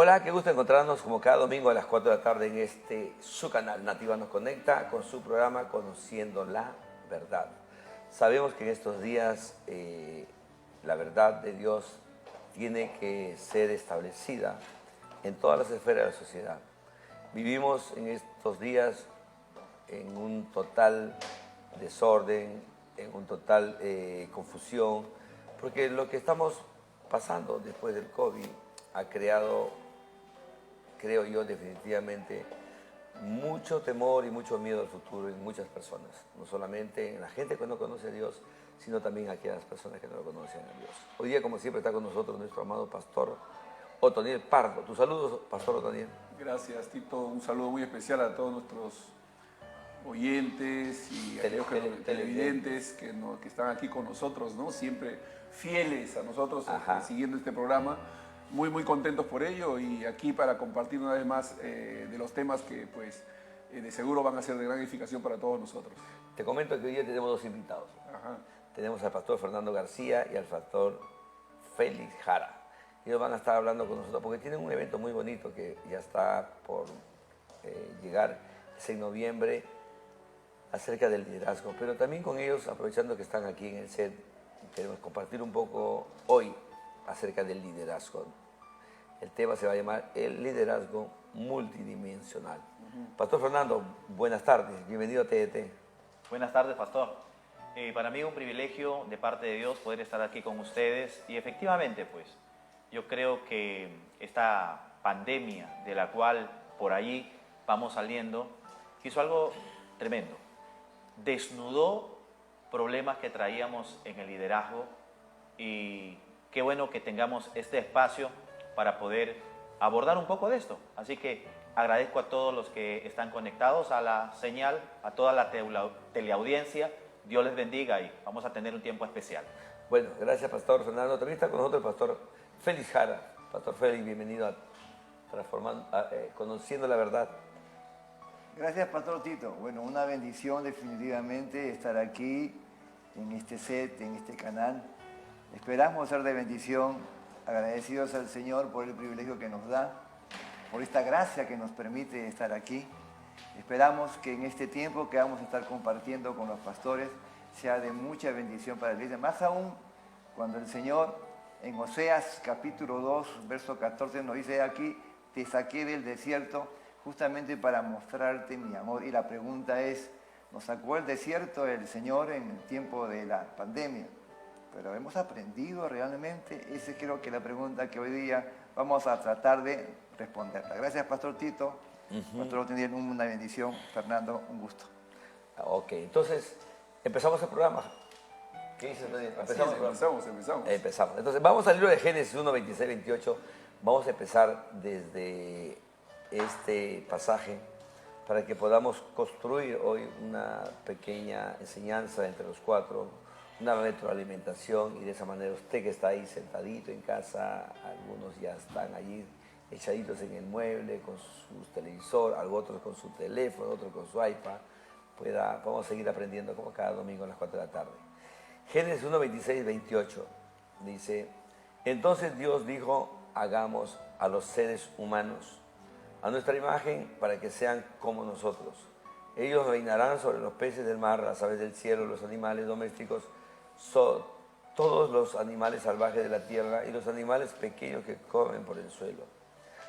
Hola, qué gusto encontrarnos como cada domingo a las 4 de la tarde en su canal Nativa nos conecta con su programa Conociendo la Verdad. Sabemos que en estos días la verdad de Dios tiene que ser establecida en todas las esferas de la sociedad. Vivimos en estos días en un total desorden, en un total confusión, porque lo que estamos pasando después del COVID ha creado, creo yo, definitivamente mucho temor y mucho miedo al futuro en muchas personas, no solamente en la gente que no conoce a Dios, sino también en aquellas personas que no lo conocen a Dios. Hoy día, como siempre, está con nosotros nuestro amado pastor Otoniel Pardo. Tus saludos, pastor Otoniel. Gracias, Tito. Un saludo muy especial a todos nuestros oyentes y aquellos televidentes que están aquí con nosotros, ¿no? Siempre fieles a nosotros, siguiendo este programa. Muy contentos por ello y aquí para compartir una vez más de los temas que pues de seguro van a ser de gran edificación para todos nosotros. Te comento que hoy día tenemos dos invitados. Tenemos al pastor Fernando García y al pastor Félix Jara. Ellos van a estar hablando con nosotros porque tienen un evento muy bonito que ya está por llegar, es en noviembre, acerca del liderazgo. Pero también con ellos, aprovechando que están aquí en el set, queremos compartir un poco hoy acerca del liderazgo. El tema se va a llamar el liderazgo multidimensional. Pastor Fernando, buenas tardes, bienvenido a TET. Buenas tardes, pastor. Para mí es un privilegio de parte de Dios poder estar aquí con ustedes y efectivamente, pues, yo creo que esta pandemia de la cual por allí vamos saliendo hizo algo tremendo. Desnudó problemas que traíamos en el liderazgo y qué bueno que tengamos este espacio para poder abordar un poco de esto. Así que agradezco a todos los que están conectados a la señal, a toda la teleaudiencia. Dios les bendiga y vamos a tener un tiempo especial. Bueno, gracias, pastor Fernando. También está con nosotros el pastor Félix Jara. Pastor Félix, bienvenido a Conociendo la Verdad. Gracias, pastor Tito. Bueno, una bendición definitivamente estar aquí en este set, en este canal. Esperamos ser de bendición, agradecidos al Señor por el privilegio que nos da, por esta gracia que nos permite estar aquí. Esperamos que en este tiempo que vamos a estar compartiendo con los pastores sea de mucha bendición para la iglesia, más aún cuando el Señor en Oseas capítulo 2, verso 14 nos dice: aquí te saqué del desierto justamente para mostrarte mi amor. Y la pregunta es, ¿nos sacó del desierto el Señor en el tiempo de la pandemia? Pero ¿hemos aprendido realmente? Esa creo que es la pregunta que hoy día vamos a tratar de responderla. Gracias, pastor Tito. Pastor Otoniel, una bendición. Fernando, un gusto. Ok, entonces empezamos el programa. ¿Qué dices, Otoniel? Empezamos. Entonces vamos al libro de Génesis 1, 26, 28. Vamos a empezar desde este pasaje para que podamos construir hoy una pequeña enseñanza entre los cuatro, una retroalimentación, y de esa manera usted que está ahí sentadito en casa, algunos ya están allí echaditos en el mueble con su televisor, otros con su teléfono, otros con su iPad, podamos seguir aprendiendo como cada domingo a las 4 de la tarde. Génesis 1, 26, 28 dice: entonces Dios dijo, hagamos a los seres humanos a nuestra imagen para que sean como nosotros. Ellos reinarán sobre los peces del mar, las aves del cielo, los animales domésticos, todos los animales salvajes de la tierra y los animales pequeños que corren por el suelo.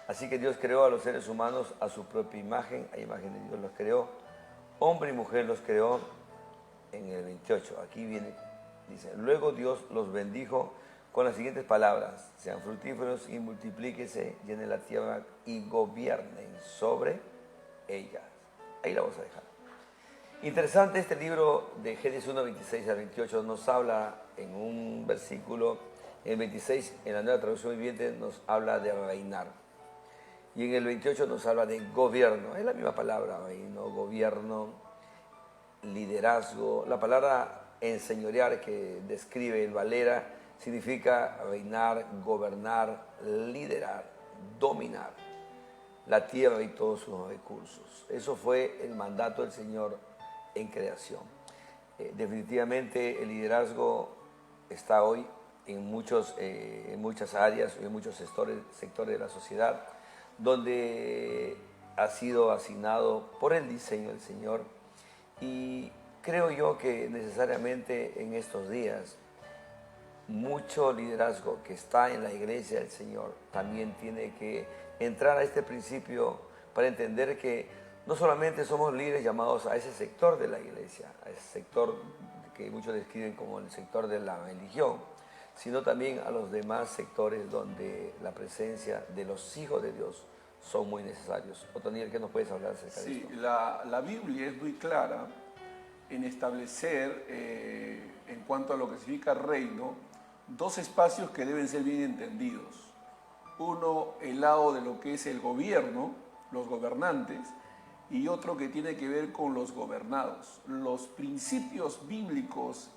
Así que Dios creó a los seres humanos a su propia imagen, a imagen de Dios los creó, hombre y mujer los creó. En el 28, aquí viene, dice: luego Dios los bendijo con las siguientes palabras: sean fructíferos y multiplíquense, llenen la tierra y gobiernen sobre ella. Ahí la vamos a dejar. Interesante este libro de Génesis 1, 26 al 28, nos habla en un versículo, en el 26, en la Nueva Traducción Viviente, nos habla de reinar. Y en el 28 nos habla de gobierno. Es la misma palabra, reino, gobierno, liderazgo. La palabra enseñorear que describe el Valera significa reinar, gobernar, liderar, dominar la tierra y todos sus recursos. Eso fue el mandato del Señor en creación. Definitivamente el liderazgo está hoy en muchas áreas, en muchos sectores de la sociedad. donde ha sido asignado por el diseño del Señor. Y creo yo que necesariamente en estos días mucho liderazgo que está en la iglesia del Señor también tiene que entrar a este principio para entender que no solamente somos líderes llamados a ese sector de la iglesia, a ese sector que muchos describen como el sector de la religión, sino también a los demás sectores donde la presencia de los hijos de Dios son muy necesarios. Otoniel, ¿qué nos puedes hablar acerca de esto? Sí, la Biblia es muy clara en establecer, en cuanto a lo que significa reino, dos espacios que deben ser bien entendidos. Uno, el lado de lo que es el gobierno, los gobernantes, y otro que tiene que ver con los gobernados. Los principios bíblicos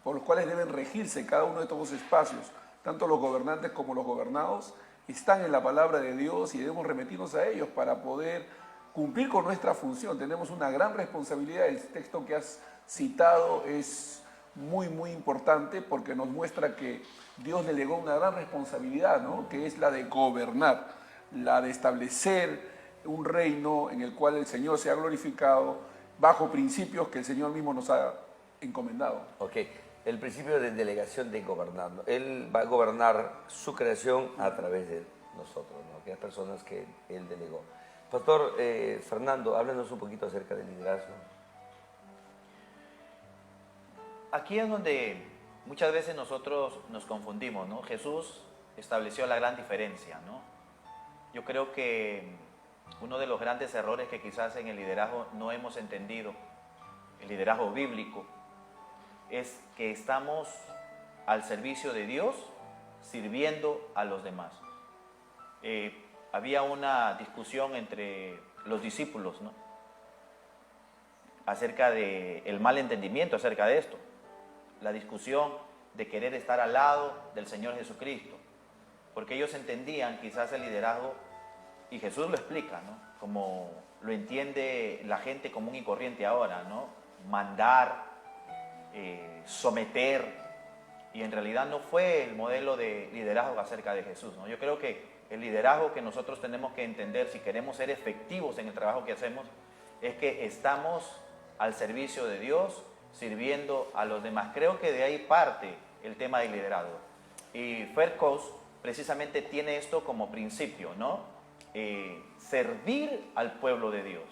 por los cuales deben regirse cada uno de estos dos espacios, tanto los gobernantes como los gobernados, están en la palabra de Dios y debemos remitirnos a ellos para poder cumplir con nuestra función. Tenemos una gran responsabilidad. El texto que has citado es muy, muy importante porque nos muestra que Dios delegó una gran responsabilidad, ¿no? Que es la de gobernar, la de establecer un reino en el cual el Señor sea glorificado bajo principios que el Señor mismo nos ha encomendado. Ok, el principio de delegación de gobernar, ¿no? Él va a gobernar su creación a través de nosotros, ¿no? Aquellas personas que Él delegó. Pastor Fernando, háblanos un poquito acerca del liderazgo. Aquí es donde muchas veces nosotros nos confundimos, ¿no? Jesús estableció la gran diferencia, ¿no? Yo creo que uno de los grandes errores que quizás en el liderazgo no hemos entendido, el liderazgo bíblico, es que estamos al servicio de Dios sirviendo a los demás. Había una discusión entre los discípulos, ¿no? Acerca del mal entendimiento acerca de esto. La discusión de querer estar al lado del Señor Jesucristo. Porque ellos entendían quizás el liderazgo, y Jesús lo explica, ¿no? Como lo entiende la gente común y corriente ahora, ¿no? Mandar, someter, y en realidad no fue el modelo de liderazgo acerca de Jesús, ¿no? Yo creo que el liderazgo que nosotros tenemos que entender si queremos ser efectivos en el trabajo que hacemos es que estamos al servicio de Dios, sirviendo a los demás. Creo que de ahí parte el tema del liderazgo. Y Faircoast precisamente tiene esto como principio, ¿no? Servir al pueblo de Dios,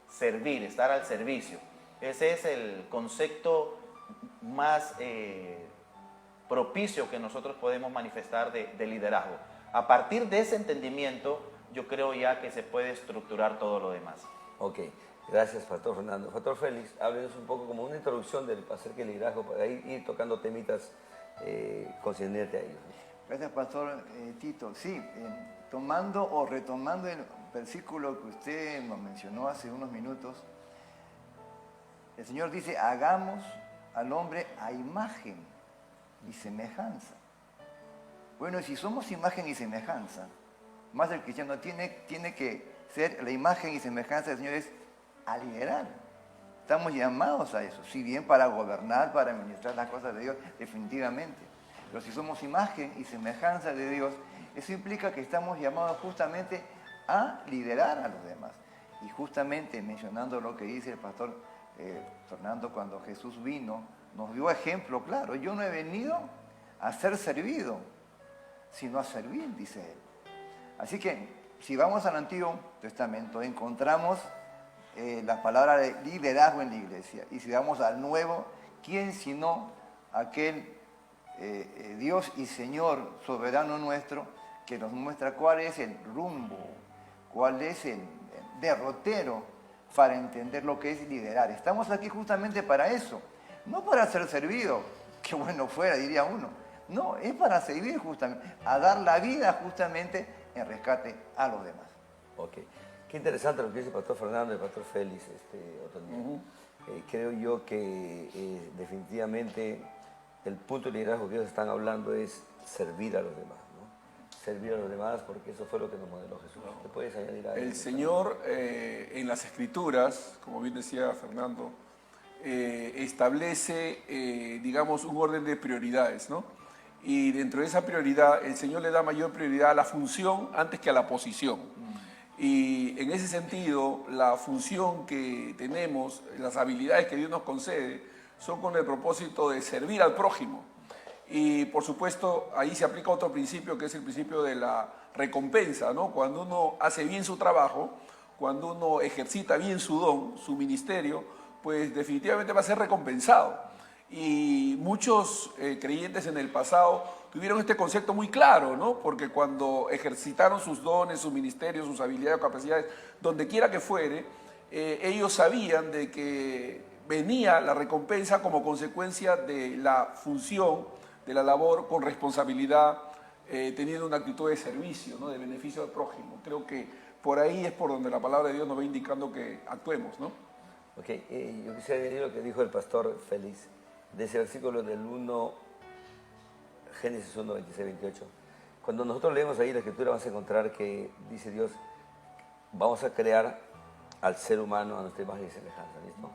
servir, estar al servicio. Ese es el concepto más propicio que nosotros podemos manifestar de liderazgo. A partir de ese entendimiento, yo creo ya que se puede estructurar todo lo demás. Ok, gracias, Pastor Fernando. Pastor Félix, háblenos un poco como una introducción acerca del liderazgo, para ir tocando temitas concernientes a ellos. Gracias, Pastor Tito. Sí, tomando o retomando el versículo que usted nos mencionó hace unos minutos, el Señor dice, hagamos al hombre a imagen y semejanza. Bueno, si somos imagen y semejanza, más el cristiano tiene que ser la imagen y semejanza del Señor, es a liderar. Estamos llamados a eso, si bien para gobernar, para administrar las cosas de Dios, definitivamente. Pero si somos imagen y semejanza de Dios, eso implica que estamos llamados justamente a liderar a los demás. Y justamente mencionando lo que dice el pastor Fernando, cuando Jesús vino, nos dio ejemplo claro. Yo no he venido a ser servido, sino a servir, dice él. Así que, si vamos al Antiguo Testamento, encontramos la palabra de liderazgo en la iglesia. Y si vamos al Nuevo, ¿quién sino aquel Dios y Señor soberano nuestro que nos muestra cuál es el rumbo, cuál es el derrotero para entender lo que es liderar? Estamos aquí justamente para eso, no para ser servido, que bueno fuera, diría uno. No, es para servir justamente, a dar la vida justamente en rescate a los demás. Ok. Qué interesante lo que dice el Pastor Fernando y el Pastor Félix, Otoniel. Creo yo que definitivamente el punto de liderazgo que ellos están hablando es servir a los demás, ¿no? Servir a los demás, porque eso fue lo que nos modeló Jesús. ¿Te puedes añadir a el Señor en las Escrituras, como bien decía Fernando, establece, digamos, un orden de prioridades, ¿no? Y dentro de esa prioridad, el Señor le da mayor prioridad a la función antes que a la posición. Y en ese sentido, la función que tenemos, las habilidades que Dios nos concede, son con el propósito de servir al prójimo. Y por supuesto, ahí se aplica otro principio, que es el principio de la recompensa, ¿no? Cuando uno hace bien su trabajo, cuando uno ejercita bien su don, su ministerio, pues definitivamente va a ser recompensado. Y muchos creyentes en el pasado tuvieron este concepto muy claro, ¿no? Porque cuando ejercitaron sus dones, sus ministerios, sus habilidades o capacidades, donde quiera que fuere, ellos sabían de que venía la recompensa como consecuencia de la función, de la labor con responsabilidad, teniendo una actitud de servicio, ¿no? De beneficio al prójimo. Creo que por ahí es por donde la palabra de Dios nos va indicando que actuemos, ¿no? Ok, yo quisiera decir lo que dijo el pastor Félix, de ese versículo del 1, Génesis 1, 26, 28. Cuando nosotros leemos ahí la escritura vamos a encontrar que dice Dios, vamos a crear al ser humano a nuestra imagen y semejanza, ¿listo?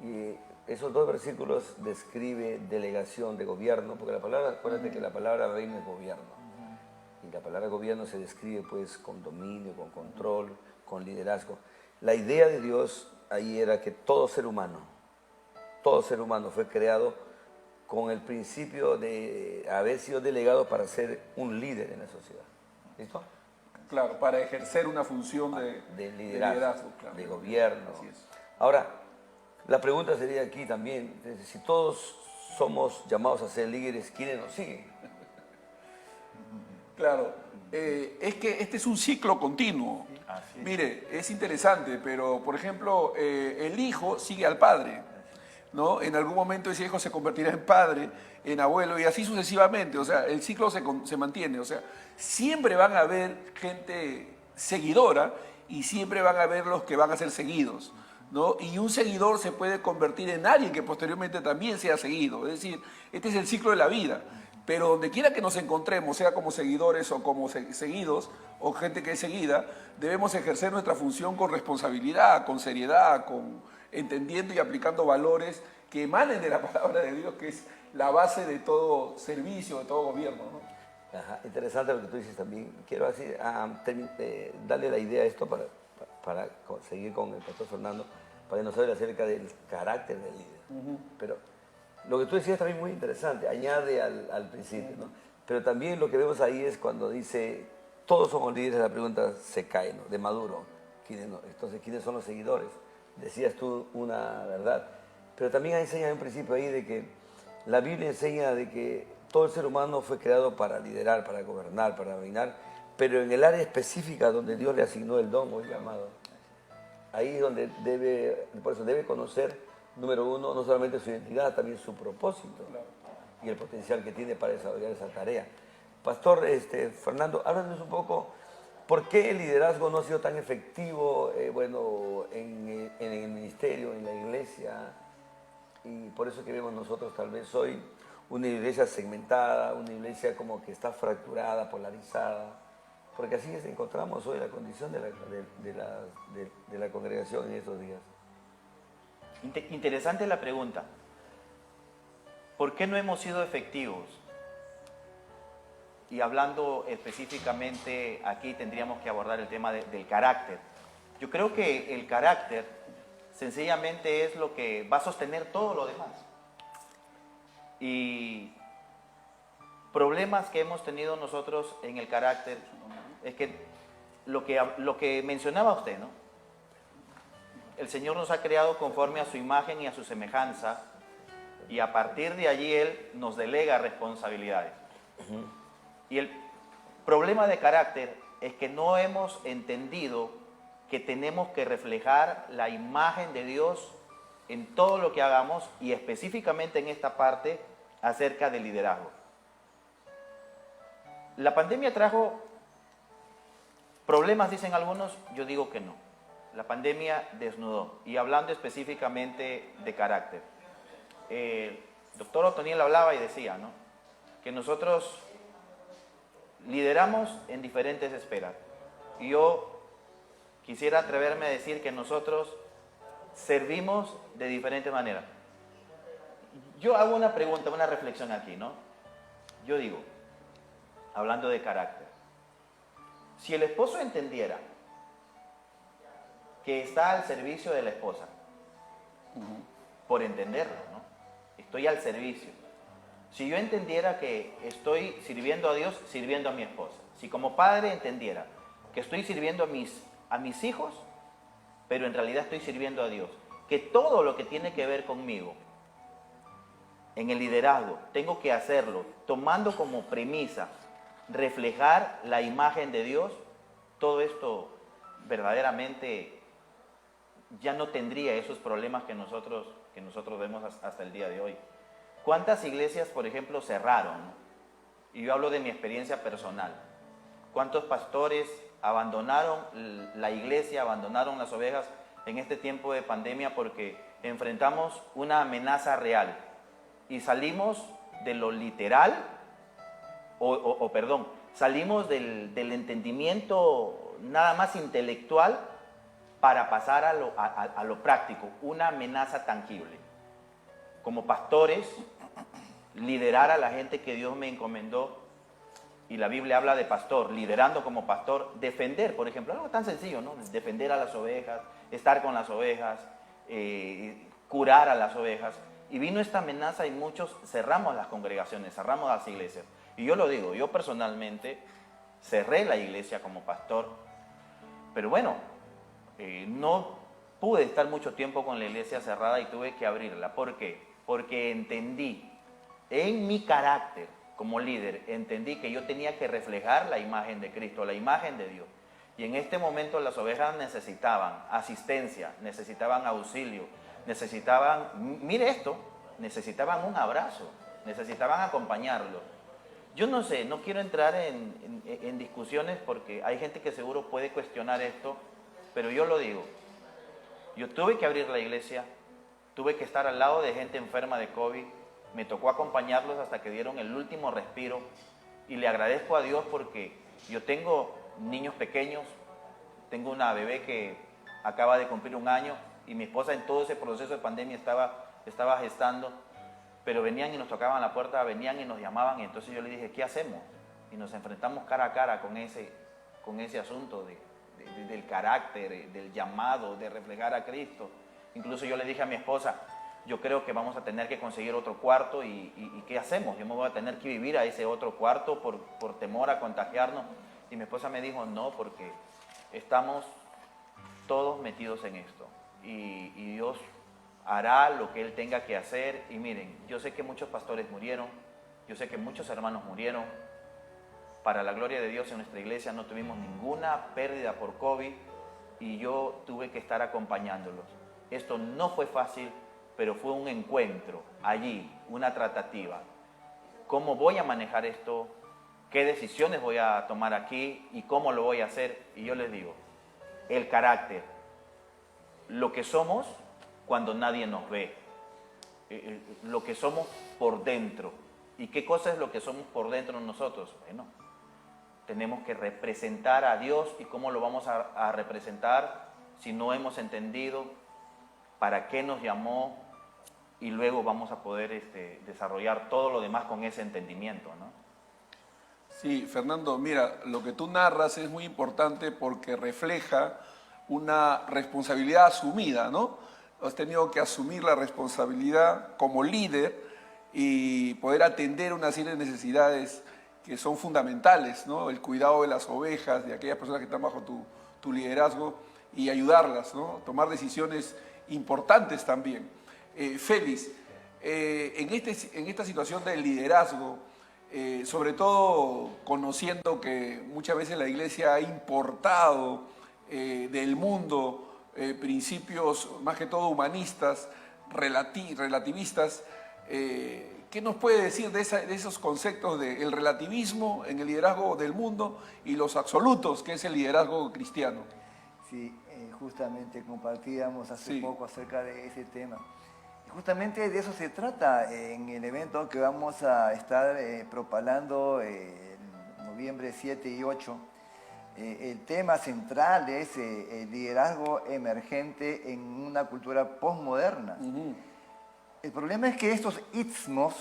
Y esos dos versículos describe delegación de gobierno, porque la palabra, acuérdate que la palabra reino es gobierno. Y la palabra gobierno se describe pues con dominio, con control, con liderazgo. La idea de Dios ahí era que todo ser humano fue creado con el principio de haber sido delegado para ser un líder en la sociedad. ¿Listo? Claro, para ejercer una función de liderazgo, claro, de gobierno. Así es. Ahora, la pregunta sería aquí también, si todos somos llamados a ser líderes, ¿quiénes nos siguen? Claro, es que este es un ciclo continuo. Mire, es interesante, pero por ejemplo, el hijo sigue al padre, ¿no? En algún momento ese hijo se convertirá en padre, en abuelo y así sucesivamente. O sea, el ciclo se mantiene. O sea, siempre van a haber gente seguidora y siempre van a haber los que van a ser seguidos, ¿no? Y un seguidor se puede convertir en alguien que posteriormente también sea seguido. Es decir, este es el ciclo de la vida. Pero donde quiera que nos encontremos, sea como seguidores o como seguidos, o gente que es seguida, debemos ejercer nuestra función con responsabilidad, con seriedad, entendiendo y aplicando valores que emanen de la palabra de Dios, que es la base de todo servicio, de todo gobierno, ¿no? Ajá, interesante lo que tú dices también. Quiero decir, darle la idea a esto para seguir con el pastor Fernando, para que nos hable acerca del carácter del líder. Pero lo que tú decías también muy interesante, añade al principio, ¿no? Pero también lo que vemos ahí es cuando dice, todos somos líderes, la pregunta se cae, ¿no? De Maduro. Entonces, ¿quiénes son los seguidores? Decías tú una verdad. Pero también enseña un principio ahí de que la Biblia enseña de que todo el ser humano fue creado para liderar, para gobernar, para reinar, pero en el área específica donde Dios le asignó el don o el llamado. Ahí es donde por eso debe conocer, número uno, no solamente su identidad, también su propósito y el potencial que tiene para desarrollar esa tarea. Pastor Fernando, háblanos un poco, ¿por qué el liderazgo no ha sido tan efectivo en el ministerio, en la iglesia? Y por eso que vemos nosotros tal vez hoy una iglesia segmentada, una iglesia como que está fracturada, polarizada, porque así encontramos hoy la condición de la congregación en estos días. Interesante la pregunta. ¿Por qué no hemos sido efectivos? Y hablando específicamente, aquí tendríamos que abordar el tema del carácter. Yo creo que el carácter sencillamente es lo que va a sostener todo lo demás. Y problemas que hemos tenido nosotros en el carácter es que lo que mencionaba usted, ¿no? El Señor nos ha creado conforme a su imagen y a su semejanza, y a partir de allí Él nos delega responsabilidades. Y el problema de carácter es que no hemos entendido que tenemos que reflejar la imagen de Dios en todo lo que hagamos, y específicamente en esta parte acerca del liderazgo. La pandemia trajo problemas, dicen algunos, yo digo que no. La pandemia desnudó, y hablando específicamente de carácter. El doctor Otoniel hablaba y decía, ¿no?, que nosotros lideramos en diferentes esferas. Y yo quisiera atreverme a decir que nosotros servimos de diferente manera. Yo hago una pregunta, una reflexión aquí, ¿no? yo digo, hablando de carácter, si el esposo entendiera que está al servicio de la esposa, por entenderlo, ¿no? Estoy al servicio. Si yo entendiera que estoy sirviendo a Dios, sirviendo a mi esposa. Si como padre entendiera que estoy sirviendo a mis hijos, pero en realidad estoy sirviendo a Dios, que todo lo que tiene que ver conmigo en el liderazgo, tengo que hacerlo tomando como premisa reflejar la imagen de Dios, todo esto verdaderamente ya no tendría esos problemas que nosotros vemos hasta el día de hoy. ¿Cuántas iglesias, por ejemplo, cerraron? Y yo hablo de mi experiencia personal. ¿Cuántos pastores abandonaron la iglesia, abandonaron las ovejas en este tiempo de pandemia porque enfrentamos una amenaza real y salimos de lo literal, salimos del entendimiento nada más intelectual para pasar a lo práctico, una amenaza tangible? Como pastores, liderar a la gente que Dios me encomendó, y la Biblia habla de pastor, liderando como pastor, defender, por ejemplo, algo tan sencillo, ¿no? Defender a las ovejas, estar con las ovejas, curar a las ovejas. Y vino esta amenaza y muchos cerramos las congregaciones, cerramos las iglesias. Y yo lo digo, yo personalmente cerré la iglesia como pastor, pero bueno, no pude estar mucho tiempo con la iglesia cerrada y tuve que abrirla. ¿Por qué? Porque entendí en mi carácter como líder, entendí que yo tenía que reflejar la imagen de Cristo, la imagen de Dios. Y en este momento las ovejas necesitaban asistencia, necesitaban auxilio, necesitaban, mire esto, necesitaban un abrazo, necesitaban acompañarlo. Yo no sé, no quiero entrar en discusiones porque hay gente que seguro puede cuestionar esto, pero yo lo digo. Yo tuve que abrir la iglesia, tuve que estar al lado de gente enferma de COVID, me tocó acompañarlos hasta que dieron el último respiro y le agradezco a Dios porque yo tengo niños pequeños, tengo una bebé que acaba de cumplir 1 año y mi esposa en todo ese proceso de pandemia estaba gestando, pero venían y nos tocaban la puerta, venían y nos llamaban y entonces yo le dije, ¿qué hacemos? Y nos enfrentamos cara a cara con ese asunto del carácter, del llamado, de reflejar a Cristo. Incluso yo le dije a mi esposa, yo creo que vamos a tener que conseguir otro cuarto y ¿qué hacemos? Yo me voy a tener que vivir a ese otro cuarto por temor a contagiarnos. Y mi esposa me dijo, no, porque estamos todos metidos en esto y Dios hará lo que Él tenga que hacer. Y miren, yo sé que muchos pastores murieron, yo sé que muchos hermanos murieron. Para la gloria de Dios en nuestra iglesia no tuvimos ninguna pérdida por COVID y yo tuve que estar acompañándolos. Esto no fue fácil, pero fue un encuentro allí, una tratativa. ¿Cómo voy a manejar esto? ¿Qué decisiones voy a tomar aquí? ¿Y cómo lo voy a hacer? Y yo les digo, el carácter, lo que somos cuando nadie nos ve, lo que somos por dentro. ¿Y qué cosa es lo que somos por dentro nosotros? Bueno, tenemos que representar a Dios. ¿Y cómo lo vamos a representar si no hemos entendido para qué nos llamó? Y luego vamos a poder desarrollar todo lo demás con ese entendimiento, ¿no? Sí, Fernando, mira, lo que tú narras es muy importante porque refleja una responsabilidad asumida, ¿no? Has tenido que asumir la responsabilidad como líder y poder atender una serie de necesidades que son fundamentales, ¿no? El cuidado de las ovejas, de aquellas personas que están bajo tu liderazgo y ayudarlas, ¿no? Tomar decisiones importantes también. Félix, en esta situación del liderazgo, sobre todo conociendo que muchas veces la iglesia ha importado del mundo principios más que todo humanistas, relativistas, ¿qué nos puede decir de esos conceptos del relativismo en el liderazgo del mundo y los absolutos, que es el liderazgo cristiano? Sí, justamente compartíamos hace poco acerca de ese tema. Justamente de eso se trata en el evento que vamos a estar propalando en noviembre 7 y 8. El tema central es el liderazgo emergente en una cultura postmoderna. El problema es que estos istmos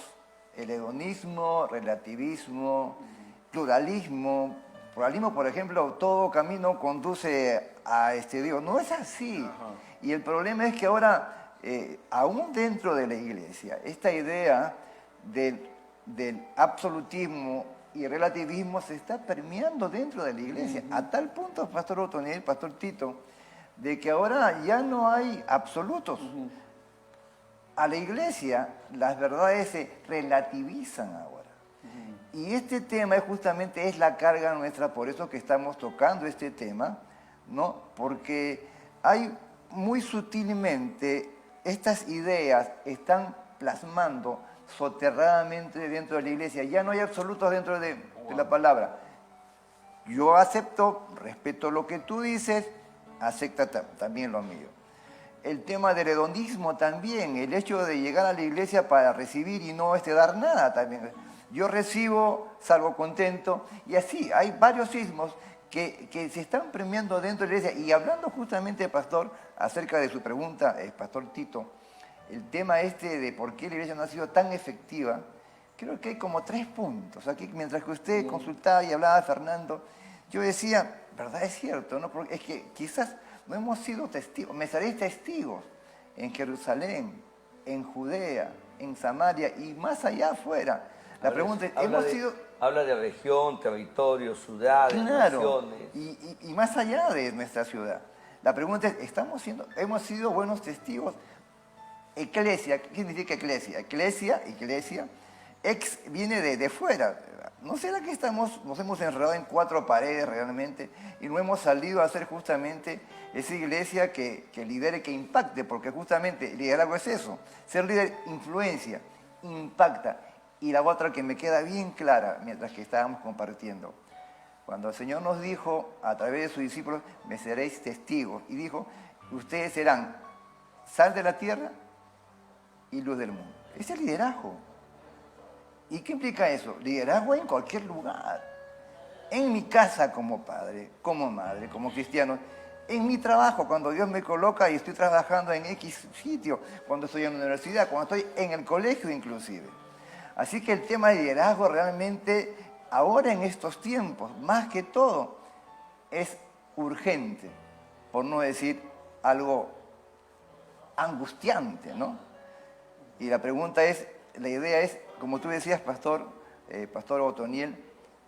el hedonismo, relativismo, pluralismo. Pluralismo, por ejemplo, todo camino conduce a Dios. No es así. Ajá. Y el problema es que ahora, aún dentro de la iglesia, esta idea del absolutismo y relativismo se está permeando dentro de la iglesia. A tal punto, Pastor Otoniel, Pastor Tito, de que ahora ya no hay absolutos. A la iglesia las verdades se relativizan ahora. Y este tema justamente es la carga nuestra, por eso que estamos tocando este tema, ¿no? Porque hay muy sutilmente estas ideas están plasmando soterradamente dentro de la iglesia. Ya no hay absolutos dentro de la palabra. Yo acepto, respeto lo que tú dices, acepta también lo mío. El tema del hedonismo también, el hecho de llegar a la iglesia para recibir y no dar nada también. Yo recibo, salgo contento, y así hay varios sismos que se están premiando dentro de la iglesia. Y hablando justamente, pastor, acerca de su pregunta, pastor Tito, el tema de por qué la iglesia no ha sido tan efectiva, creo que hay como 3 puntos. Aquí, mientras que usted consultaba y hablaba, Fernando, yo decía, ¿verdad? Es cierto, ¿no? Porque es que quizás no hemos sido testigos, me seréis testigos en Jerusalén, en Judea, en Samaria y más allá afuera. La pregunta es, habla de región, territorio, ciudades, claro, naciones. Y más allá de nuestra ciudad. La pregunta es, ¿hemos sido buenos testigos? Eclesia, ¿qué significa eclesia? Iglesia, viene de fuera. ¿No será que nos hemos enredado en 4 paredes realmente y no hemos salido a hacer justamente esa iglesia que lidere, que impacte? Porque justamente el liderazgo es eso, ser líder influencia, impacta. Y la otra que me queda bien clara mientras que estábamos compartiendo, cuando el Señor nos dijo a través de sus discípulos, me seréis testigos, y dijo, ustedes serán sal de la tierra y luz del mundo. Ese es liderazgo. ¿Y qué implica eso? Liderazgo en cualquier lugar. En mi casa como padre, como madre, como cristiano. En mi trabajo, cuando Dios me coloca y estoy trabajando en X sitio. Cuando estoy en la universidad, cuando estoy en el colegio inclusive. Así que el tema de liderazgo realmente, ahora en estos tiempos, más que todo, es urgente. Por no decir algo angustiante, ¿no? Y la pregunta es, la idea es, como tú decías, Pastor Otoniel,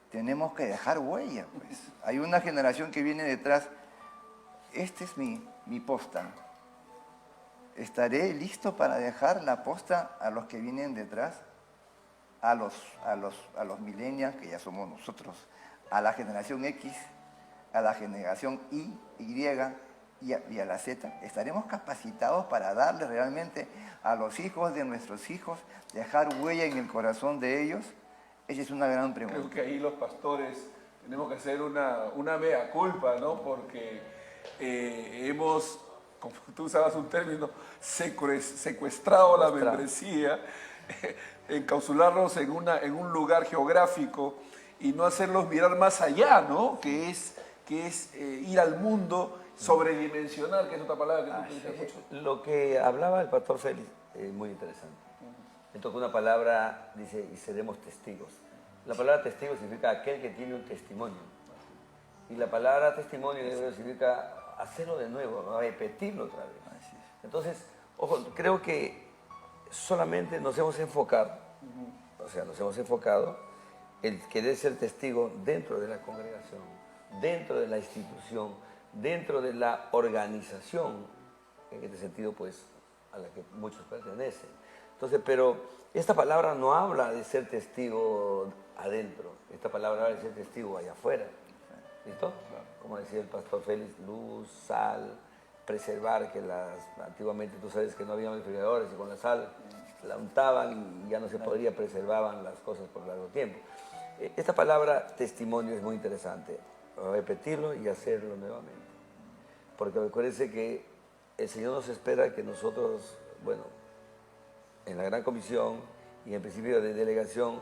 tenemos que dejar huella, pues. Hay una generación que viene detrás. Esta es mi posta. ¿Estaré listo para dejar la posta a los que vienen detrás? A los millennials, que ya somos nosotros, a la generación X, a la generación Y y a la Z. ¿Estaremos capacitados para darle realmente a los hijos de nuestros hijos, dejar huella en el corazón de ellos? Esa es una gran pregunta. Creo que ahí los pastores tenemos que hacer una mea culpa, ¿no? Porque hemos, como tú usabas un término, secuestrado la membresía, encapsularlos en un lugar geográfico y no hacerlos mirar más allá, ¿no? Que es ir al mundo, sobredimensionar, que es otra palabra que tú utilizas mucho. Lo que hablaba el pastor Félix es muy interesante. Me tocó una palabra, dice, y seremos testigos. La palabra testigo significa aquel que tiene un testimonio. Y la palabra testimonio significa hacerlo de nuevo, repetirlo otra vez. Entonces, ojo, creo que solamente nos hemos enfocado, en querer ser testigo dentro de la congregación, dentro de la institución, dentro de la organización, en este sentido, pues, a la que muchos pertenecen. Entonces, pero esta palabra no habla de ser testigo adentro, esta palabra habla de ser testigo allá afuera. ¿Listo? Como decía el pastor Félix, luz, sal, preservar, que antiguamente tú sabes que no había refrigeradores y con la sal la untaban y ya no se podría, preservaban las cosas por largo tiempo. Esta palabra testimonio es muy interesante, repetirlo y hacerlo nuevamente. Porque recuérdense que el Señor nos espera que nosotros, bueno, en la Gran Comisión y en principio de delegación,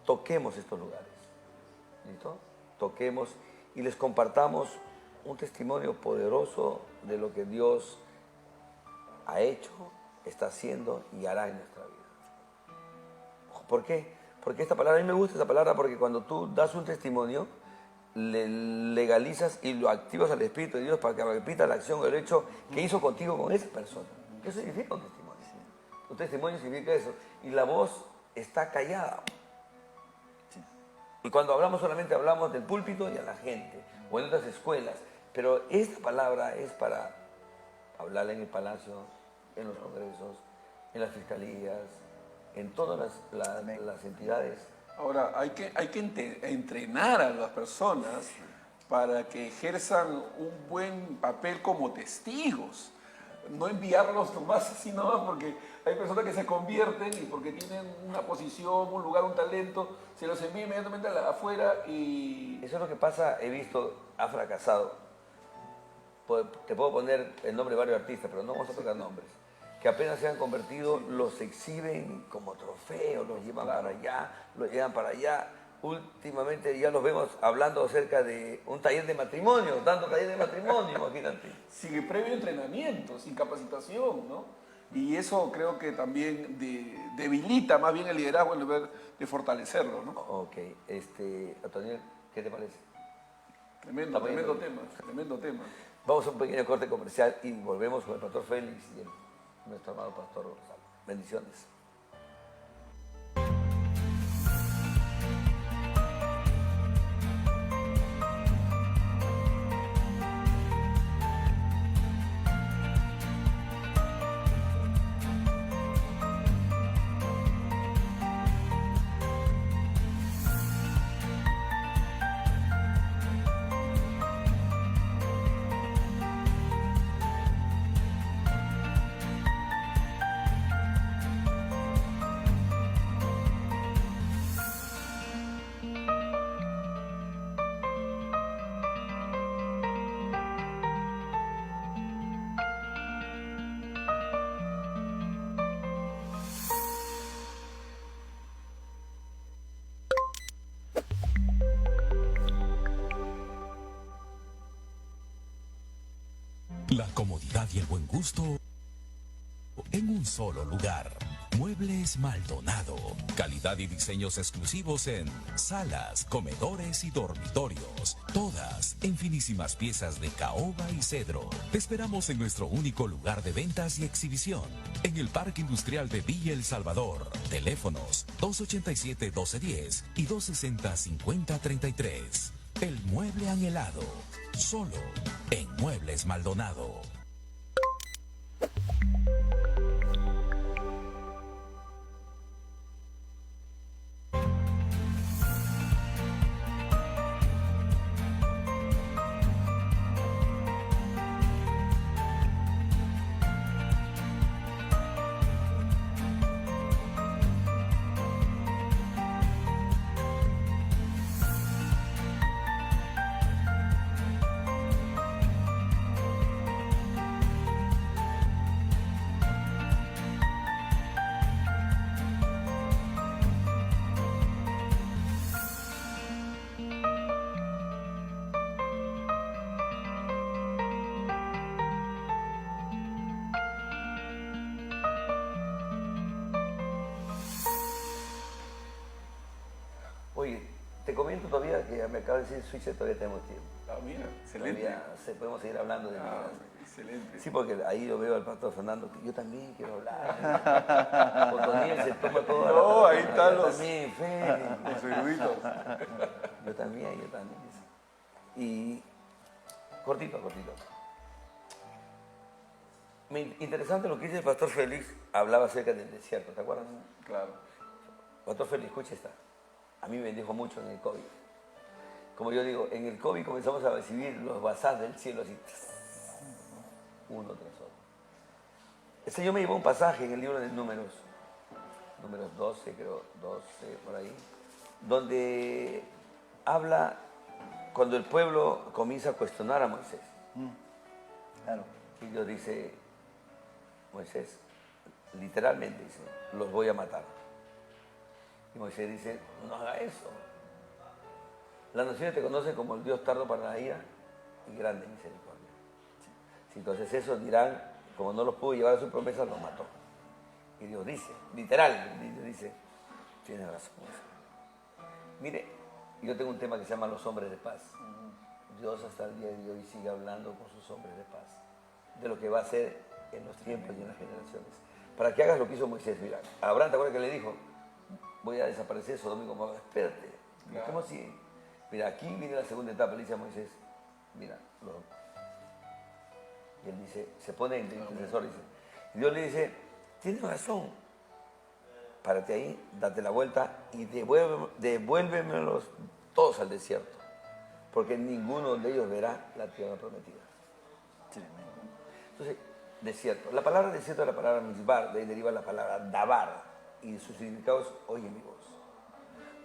toquemos estos lugares. ¿Listo? Toquemos y les compartamos un testimonio poderoso de lo que Dios ha hecho, está haciendo y hará en nuestra vida. ¿Por qué? Porque esta palabra, a mí me gusta esta palabra porque cuando tú das un testimonio, le legalizas y lo activas al Espíritu de Dios para que repita la acción o el hecho que hizo contigo con esa persona. Eso significa un testimonio. Un testimonio significa eso. Y la voz está callada. Y cuando hablamos solamente hablamos del púlpito y a la gente, o en otras escuelas. Pero esta palabra es para hablarla en el palacio, en los congresos, en las fiscalías, en todas las entidades. Ahora, hay que entrenar a las personas para que ejerzan un buen papel como testigos. No enviarlos nomás así nomás, porque hay personas que se convierten y porque tienen una posición, un lugar, un talento, se los envía inmediatamente afuera y... Eso es lo que pasa, he visto, ha fracasado. Te puedo poner el nombre de varios artistas, pero no vamos a tocar nombres. Que apenas se han convertido, los exhiben como trofeo, los llevan para allá, los llevan para allá. Últimamente ya los vemos hablando acerca de un taller de matrimonio, dando taller de matrimonio, imagínate. Sin previo entrenamiento, sin capacitación, ¿no? Y eso creo que también debilita más bien el liderazgo en lugar de fortalecerlo, ¿no? Ok, Otoniel, ¿qué te parece? Tremendo tema. Vamos a un pequeño corte comercial y volvemos con el pastor Félix y nuestro amado pastor Gonzalo. Bendiciones. La comodidad y el buen gusto en un solo lugar. Muebles Maldonado. Calidad y diseños exclusivos en salas, comedores y dormitorios. Todas en finísimas piezas de caoba y cedro. Te esperamos en nuestro único lugar de ventas y exhibición. En el Parque Industrial de Villa El Salvador. Teléfonos 287-1210 y 260-5033. El mueble anhelado. Solo en Muebles Maldonado. Oye, te comento todavía que me acaba de decir Switch, todavía tenemos tiempo. Ah, mira, excelente. Todavía podemos seguir hablando de excelente. Sí, porque ahí yo veo al pastor Fernando, que yo también quiero hablar. Otoniel se toma todo. No, ahí están los... También, Félix. Los eruditos. Yo también. Y cortito. Interesante lo que dice el pastor Félix, hablaba acerca del desierto, ¿te acuerdas? Claro. Pastor Félix, escucha esta. A mí me bendijo mucho en el COVID. Como yo digo, en el COVID comenzamos a recibir los WhatsApp del cielo así, uno tras otro. El Señor me llevó un pasaje en el libro de Números 12, creo, 12, por ahí, donde habla cuando el pueblo comienza a cuestionar a Moisés. Claro. Y Dios dice, Moisés, literalmente dice, los voy a matar. Y Moisés dice, no haga eso. Las naciones te conocen como el Dios tardo para la ira y grande misericordia. Sí, entonces esos dirán, como no los pudo llevar a su promesa, los mató. Y Dios dice, literal, dice, Tienes razón. Mire, yo tengo un tema que se llama los hombres de paz. Dios hasta el día de hoy sigue hablando con sus hombres de paz, de lo que va a hacer en los tiempos y en las generaciones. Para que hagas lo que hizo Moisés. Mira, a Abraham, ¿te acuerdas que le dijo? Voy a desaparecer Sodoma y Gomorra. Espérate. Claro. ¿Cómo si? Mira, aquí viene la segunda etapa, le dice a Moisés, mira, y él dice, se pone en intercesor, dice, y Dios le dice, tienes razón, párate ahí, date la vuelta y devuélvemelos todos al desierto, porque ninguno de ellos verá la tierra prometida. Entonces, desierto. La palabra desierto es la palabra misbar, de ahí deriva la palabra dabar, y su significado es oye mi voz.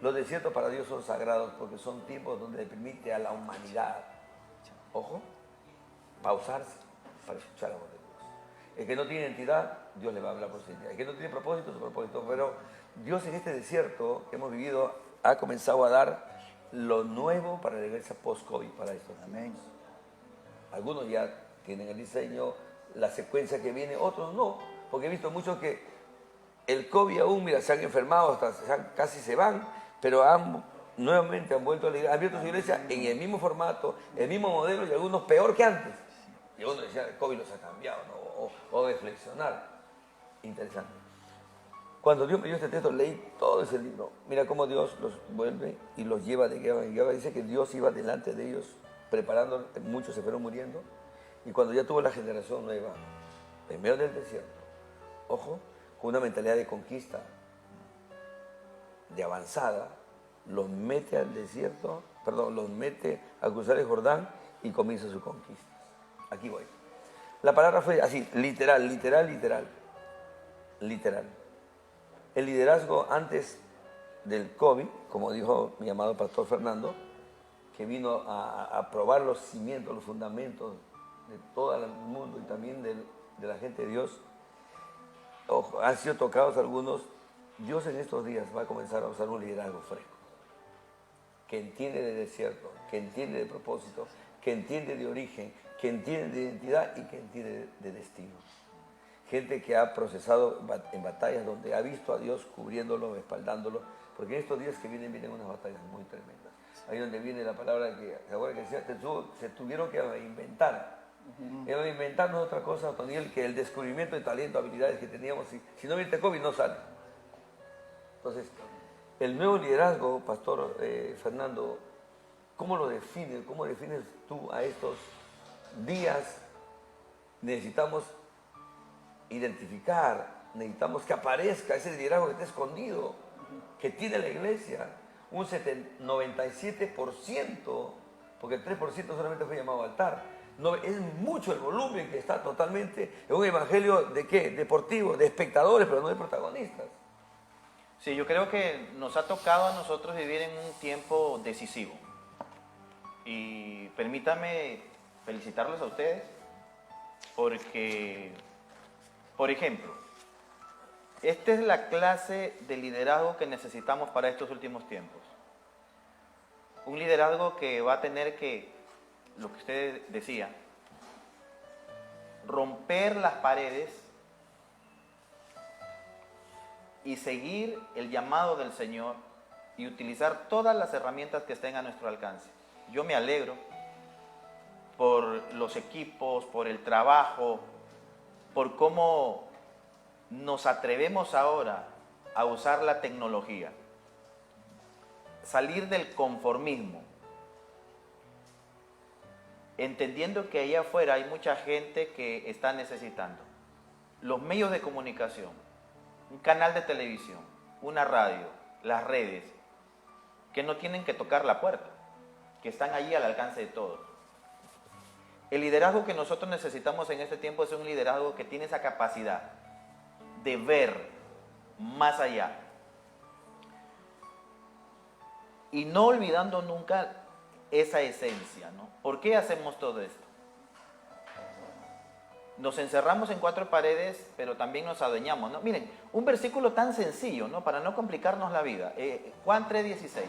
Los desiertos para Dios son sagrados porque son tiempos donde le permite a la humanidad, ojo, pausarse para escuchar la voz de Dios. El que no tiene identidad, Dios le va a hablar por su identidad. El que no tiene propósito, su propósito. Pero Dios en este desierto que hemos vivido ha comenzado a dar lo nuevo para la iglesia post-COVID, para estos tiempos. Algunos ya tienen el diseño, la secuencia que viene, otros no, porque he visto muchos que el COVID aún, mira, se han enfermado, hasta casi se van, pero nuevamente han vuelto a la iglesia, han abierto su iglesia en el mismo formato, el mismo modelo y algunos peor que antes. Y algunos decían, el COVID los ha cambiado, ¿no? o reflexionar. Interesante. Cuando Dios me dio este texto, leí todo ese libro. Mira cómo Dios los vuelve y los lleva de guerra en guerra. Dice que Dios iba delante de ellos, preparando, muchos se fueron muriendo. Y cuando ya tuvo la generación nueva, en medio del desierto, ojo, con una mentalidad de conquista, de avanzada, los mete al desierto, los mete a cruzar el Jordán y comienza su conquista. Aquí voy. La palabra fue así, literal. El liderazgo antes del COVID, como dijo mi amado pastor Fernando, que vino a probar los cimientos, los fundamentos de todo el mundo y también de la gente de Dios, han sido tocados algunos. Dios en estos días va a comenzar a usar un liderazgo fresco, que entiende de desierto, que entiende de propósito, que entiende de origen, que entiende de identidad y que entiende de destino. Gente que ha procesado en batallas donde ha visto a Dios cubriéndolo, respaldándolo, porque en estos días que vienen unas batallas muy tremendas. Ahí donde viene la palabra que decía, se tuvieron que reinventar. Reinventar no es otra cosa, Toniel, que el descubrimiento de talento, habilidades que teníamos. Si no viene COVID, no sale. Entonces, el nuevo liderazgo, Pastor Fernando, ¿cómo lo defines? ¿Cómo defines tú a estos días? Necesitamos identificar, necesitamos que aparezca ese liderazgo que está escondido, que tiene la iglesia, un 97%, porque el 3% solamente fue llamado altar. No, es mucho el volumen que está totalmente en un evangelio de ¿qué? Deportivo, de espectadores, pero no de protagonistas. Sí, yo creo que nos ha tocado a nosotros vivir en un tiempo decisivo. Y permítame felicitarlos a ustedes porque, por ejemplo, esta es la clase de liderazgo que necesitamos para estos últimos tiempos. Un liderazgo que va a tener que, lo que usted decía, romper las paredes y seguir el llamado del Señor y utilizar todas las herramientas que estén a nuestro alcance. Yo me alegro por los equipos, por el trabajo, por cómo nos atrevemos ahora a usar la tecnología. Salir del conformismo, entendiendo que allá afuera hay mucha gente que está necesitando. Los medios de comunicación, un canal de televisión, una radio, las redes, que no tienen que tocar la puerta, que están allí al alcance de todos. El liderazgo que nosotros necesitamos en este tiempo es un liderazgo que tiene esa capacidad de ver más allá. Y no olvidando nunca esa esencia, ¿no? ¿Por qué hacemos todo esto? Nos encerramos en cuatro paredes, pero también nos adueñamos, ¿no? Miren, un versículo tan sencillo, ¿no? Para no complicarnos la vida. Juan 3:16.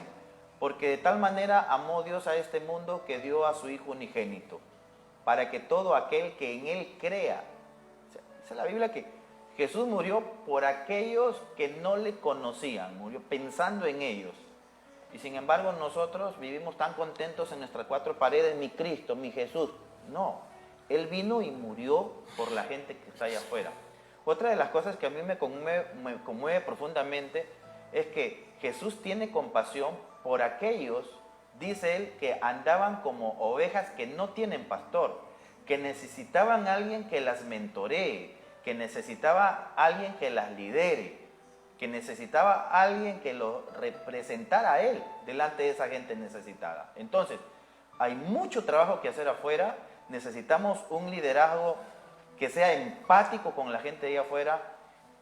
Porque de tal manera amó Dios a este mundo que dio a su Hijo unigénito, para que todo aquel que en Él crea. O sea, esa es la Biblia que Jesús murió por aquellos que no le conocían, murió pensando en ellos. Y sin embargo nosotros vivimos tan contentos en nuestras cuatro paredes, mi Cristo, mi Jesús. No, Él vino y murió por la gente que está allá afuera. Otra de las cosas que a mí me conmueve profundamente es que Jesús tiene compasión por aquellos, dice Él, que andaban como ovejas que no tienen pastor, que necesitaban a alguien que las mentoree, que necesitaba a alguien que las lidere, que necesitaba a alguien que lo representara a Él delante de esa gente necesitada. Entonces, hay mucho trabajo que hacer afuera, necesitamos un liderazgo que sea empático con la gente de allá afuera,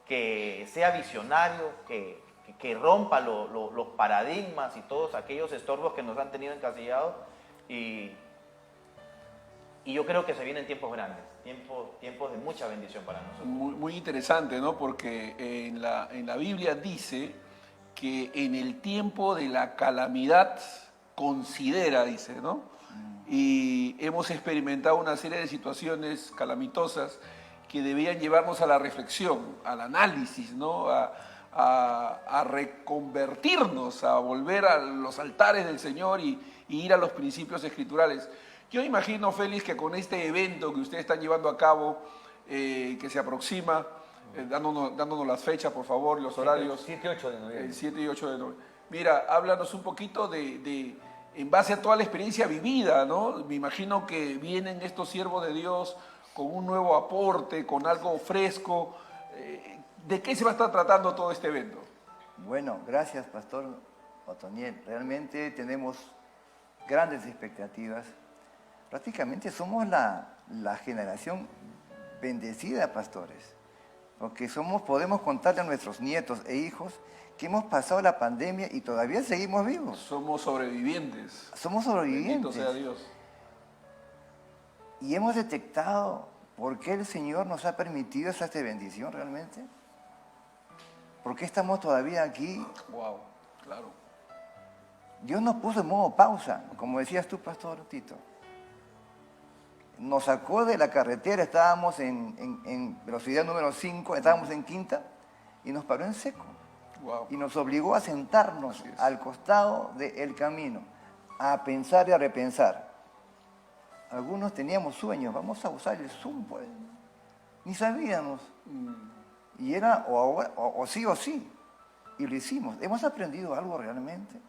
que sea visionario, que rompa los paradigmas y todos aquellos estorbos que nos han tenido encasillados. Y yo creo que se vienen tiempos grandes, tiempos de mucha bendición para nosotros. Muy interesante, ¿no? Porque en la Biblia dice que en el tiempo de la calamidad considera, dice, ¿no? Y hemos experimentado una serie de situaciones calamitosas que debían llevarnos a la reflexión, al análisis, ¿no? A reconvertirnos, a volver a los altares del Señor y ir a los principios escriturales. Yo imagino, Félix, que con este evento que ustedes están llevando a cabo, que se aproxima, dándonos las fechas, por favor, los horarios. 7 y 8 de noviembre. El 7 y 8 de noviembre. Mira, háblanos un poquito en base a toda la experiencia vivida, ¿no? Me imagino que vienen estos siervos de Dios con un nuevo aporte, con algo fresco. ¿De qué se va a estar tratando todo este evento? Bueno, gracias, Pastor Otoniel. Realmente tenemos grandes expectativas. Prácticamente somos la generación bendecida, pastores, porque podemos contarle a nuestros nietos e hijos que hemos pasado la pandemia y todavía seguimos vivos. Somos sobrevivientes. Somos sobrevivientes. Bendito sea Dios. Y hemos detectado por qué el Señor nos ha permitido esta bendición realmente. ¿Por qué estamos todavía aquí? Wow, claro. Dios nos puso en modo pausa, como decías tú, Pastor Tito. Nos sacó de la carretera, estábamos en velocidad número 5, estábamos en quinta, y nos paró en seco. Wow. Y nos obligó a sentarnos al costado del camino, a pensar y a repensar. Algunos teníamos sueños, vamos a usar el Zoom, pues. Ni sabíamos. Y era o sí o sí. Y lo hicimos. ¿Hemos aprendido algo realmente?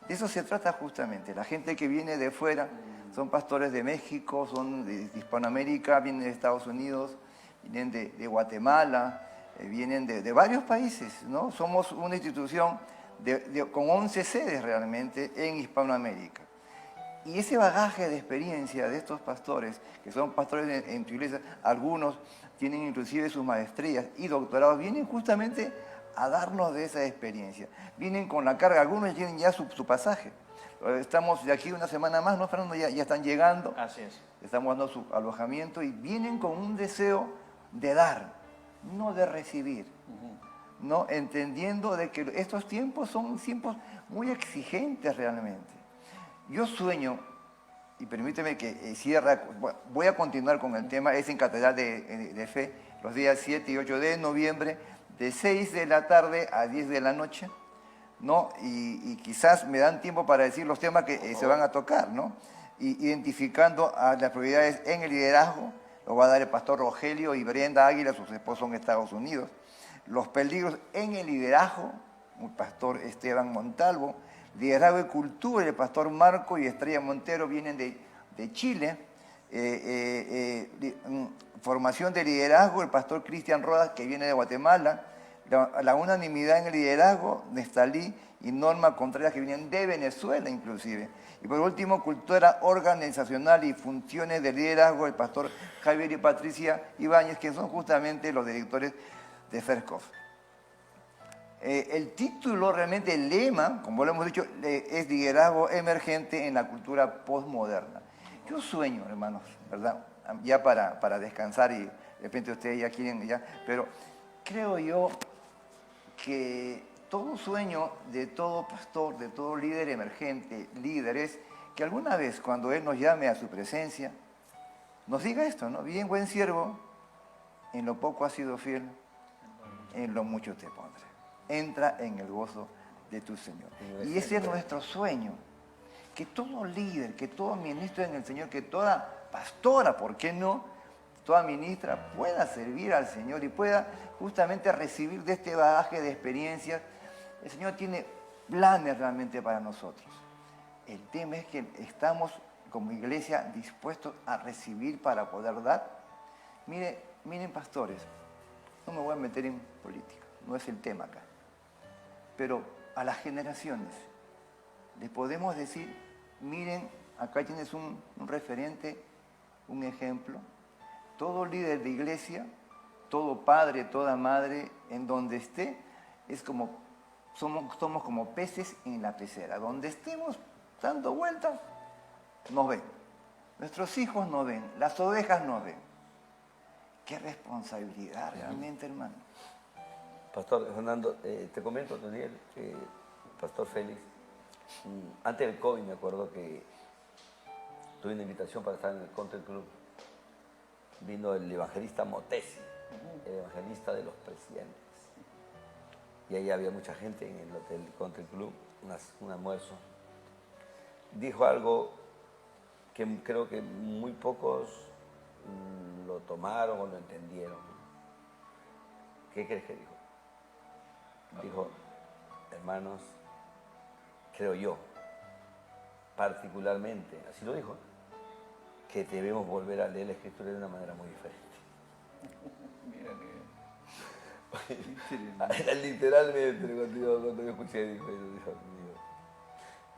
De eso se trata justamente. La gente que viene de fuera, son pastores de México, son de Hispanoamérica, vienen de Estados Unidos, vienen de Guatemala, vienen de varios países, ¿no? Somos una institución con 11 sedes realmente en Hispanoamérica. Y ese bagaje de experiencia de estos pastores, que son pastores en tu iglesia, algunos tienen inclusive sus maestrías y doctorados, vienen justamente a darnos de esa experiencia. Vienen con la carga, algunos tienen ya su pasaje. Estamos de aquí una semana más, ¿no, Fernando? Ya están llegando. Así es. Estamos dando su alojamiento y vienen con un deseo de dar, no de recibir. ¿No? Entendiendo de que estos tiempos son tiempos muy exigentes realmente. Yo sueño, y permíteme que cierre, voy a continuar con el tema, es en Catedral de Fe, los días 7 y 8 de noviembre, de 6 de la tarde a 10 de la noche, ¿no? Y quizás me dan tiempo para decir los temas que se van a tocar, ¿no? Identificando a las prioridades en el liderazgo, lo va a dar el pastor Rogelio y Brenda Águila, sus esposos en Estados Unidos. Los peligros en el liderazgo, el pastor Esteban Montalvo. Liderazgo y cultura, el pastor Marco y Estrella Montero vienen de Chile. Formación de liderazgo, el pastor Cristian Rodas, que viene de Guatemala. La unanimidad en el liderazgo, Nestalí y Norma Contreras, que vienen de Venezuela inclusive. Y por último, cultura organizacional y funciones de liderazgo, el pastor Javier y Patricia Ibáñez, que son justamente los directores de FERCOF. El título, realmente el lema, como lo hemos dicho, es liderazgo emergente en la cultura postmoderna. Yo sueño, hermanos, ¿verdad? Ya para descansar y de repente ustedes ya quieren, pero creo yo que todo sueño de todo pastor, de todo líder emergente, líder, es que alguna vez cuando Él nos llame a su presencia, nos diga esto, ¿no? Bien, buen siervo, en lo poco has sido fiel, en lo mucho te pondré. Entra en el gozo de tu Señor. Y ese es nuestro sueño. Que todo líder, que todo ministro en el Señor, que toda pastora, ¿por qué no?, toda ministra pueda servir al Señor y pueda justamente recibir de este bagaje de experiencias. El Señor tiene planes realmente para nosotros. El tema es que estamos como iglesia dispuestos a recibir para poder dar. Miren pastores, no me voy a meter en política, no es el tema acá. Pero a las generaciones les podemos decir, miren, acá tienes un referente, un ejemplo. Todo líder de iglesia, todo padre, toda madre, en donde esté, es como, somos como peces en la pecera. Donde estemos dando vueltas, nos ven. Nuestros hijos nos ven, las ovejas nos ven. Qué responsabilidad realmente, hermano. Pastor Fernando, te comento, Daniel, Pastor Félix, antes del COVID me acuerdo que tuve una invitación para estar en el Country Club. Vino el evangelista Motesi, el evangelista de los presidentes. Y ahí había mucha gente en el Hotel Country Club, un almuerzo. Dijo algo que creo que muy pocos lo tomaron o lo entendieron. ¿Qué crees que dijo? Dijo, hermanos, creo yo, particularmente, así lo dijo, que debemos volver a leer la Escritura de una manera muy diferente. Mira que... Literalmente, cuando yo escuché, dijo, Dios mío,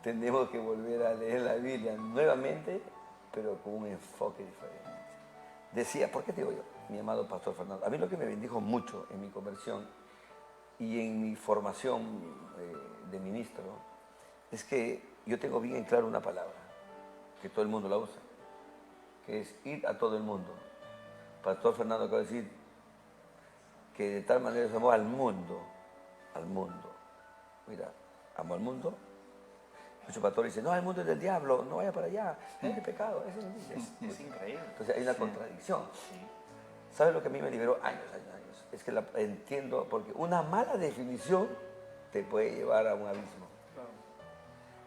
tenemos que volver a leer la Biblia nuevamente, pero con un enfoque diferente. Decía, ¿por qué te digo yo? Mi amado Pastor Fernando, a mí lo que me bendijo mucho en mi conversión y en mi formación de ministro es que yo tengo bien en claro una palabra, que todo el mundo la usa, que es ir a todo el mundo. Pastor Fernando acaba de decir que de tal manera somos al mundo. Mira, amo al mundo. Muchos pastores dicen, no, el mundo es del diablo, no vaya para allá, es de pecado. Es increíble. Entonces hay una contradicción. Sí. ¿Sabes lo que a mí me liberó años? Es que entiendo, porque una mala definición te puede llevar a un abismo.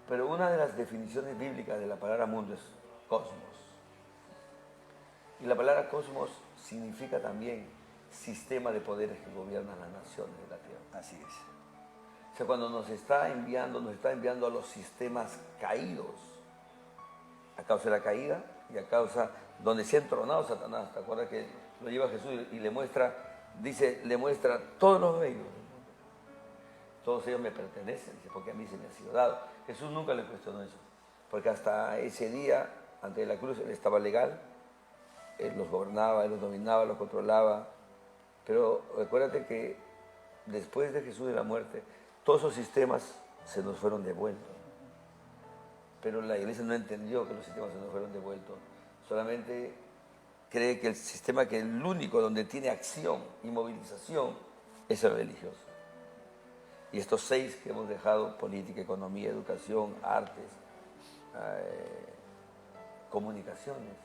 Pero una de las definiciones bíblicas de la palabra mundo es cosmos. Y la palabra cosmos significa también sistema de poderes que gobiernan las naciones de la tierra. Así es. O sea, cuando nos está enviando a los sistemas caídos, a causa de la caída y a causa donde se ha entronado Satanás. ¿Te acuerdas que lo lleva Jesús y le muestra todos los reinos? Todos ellos me pertenecen, dice, porque a mí se me ha sido dado. Jesús nunca le cuestionó eso, porque hasta ese día, antes de la cruz, él estaba legal, él los gobernaba, él los dominaba, los controlaba. Pero recuérdate que después de Jesús de la muerte, todos esos sistemas se nos fueron devueltos. Pero la iglesia no entendió que los sistemas se nos fueron devueltos. Solamente cree que el sistema, que el único donde tiene acción y movilización es el religioso. Y estos 6 que hemos dejado, política, economía, educación, artes, comunicaciones,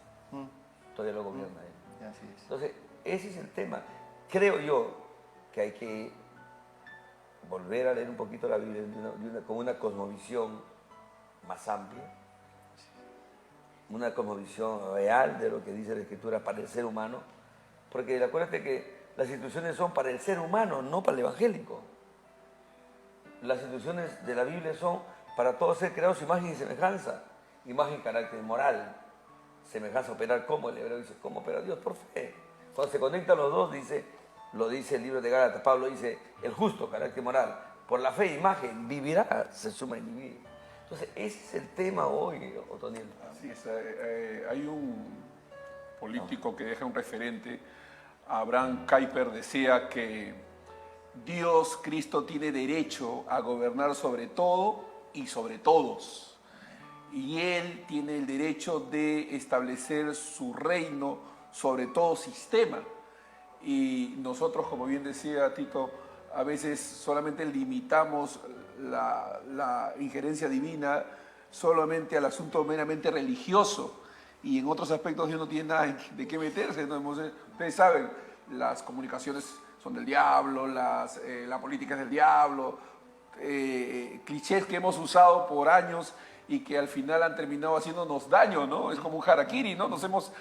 todavía lo gobierna él. Así es. Entonces, ese es el tema. Creo yo que hay que volver a leer un poquito la Biblia con una cosmovisión más amplia, una cosmovisión real de lo que dice la Escritura para el ser humano, porque acuérdate que las instituciones son para el ser humano, no para el evangélico. Las instituciones de la Biblia son para todos ser creados su imagen y semejanza, imagen, carácter moral, semejanza, operar como el hebreo dice, ¿cómo opera Dios? Por fe. Cuando se conectan los dos, lo dice el libro de Gálatas, Pablo dice, el justo, carácter moral, por la fe e imagen, vivirá, se suma en vivir. Entonces, ese es el tema hoy, Otoniel. Así es, hay un político que deja un referente, Abraham Kuyper decía que Dios, Cristo, tiene derecho a gobernar sobre todo y sobre todos. Y Él tiene el derecho de establecer su reino sobre todo sistema. Y nosotros, como bien decía Tito, a veces solamente limitamos la injerencia divina solamente al asunto meramente religioso. Y en otros aspectos Dios no tiene nada de qué meterse. ¿No? Ustedes saben, las comunicaciones son del diablo, la política es del diablo, clichés que hemos usado por años y que al final han terminado haciéndonos daño, ¿no? Es como un harakiri, ¿no? Nos hemos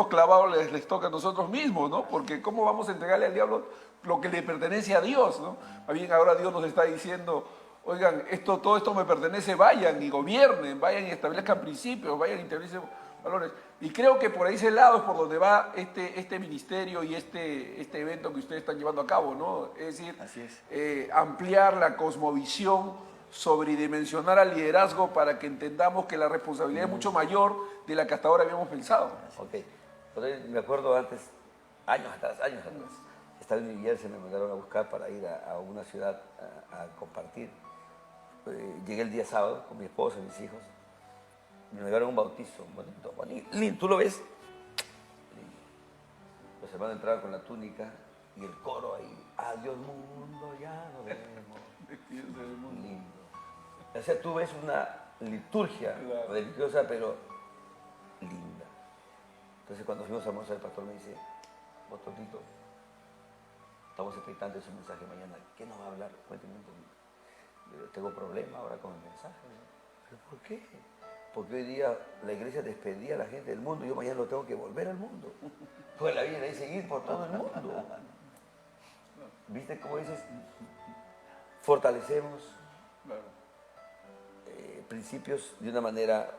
clavado, les toca a nosotros mismos, ¿no? Porque ¿cómo vamos a entregarle al diablo lo que le pertenece a Dios, ¿no? Más bien ahora Dios nos está diciendo, oigan, todo esto me pertenece, vayan y gobiernen, vayan y establezcan principios, vayan y establezcan valores. Y creo que por ese lado es por donde va este ministerio y este evento que ustedes están llevando a cabo, ¿no? Es decir, ampliar la cosmovisión, sobredimensionar al liderazgo para que entendamos que la responsabilidad es mucho mayor de la que hasta ahora habíamos pensado. Ok. Entonces, me acuerdo antes, años atrás, estaba en New Jersey, me mandaron a buscar para ir a una ciudad a compartir. Llegué el día sábado con mi esposa y mis hijos. Me llevaron a un bautizo, bonito, bonito. ¿Tú lo ves? Los hermanos entraron con la túnica y el coro ahí. Adiós mundo, ya nos vemos. Lindo. O sea, tú ves una liturgia religiosa, pero linda. Entonces, cuando fuimos a almorzar, el pastor me dice, Pastor Tito, estamos expectantes de su mensaje mañana. ¿Qué nos va a hablar? Cuénteme un poquito. Tengo problema ahora con el mensaje. ¿Pero por qué? Porque hoy día la iglesia despedía a la gente del mundo y yo mañana lo tengo que volver al mundo. Pues la Biblia dice ir por todo el mundo. ¿Viste cómo dices? Fortalecemos principios de una manera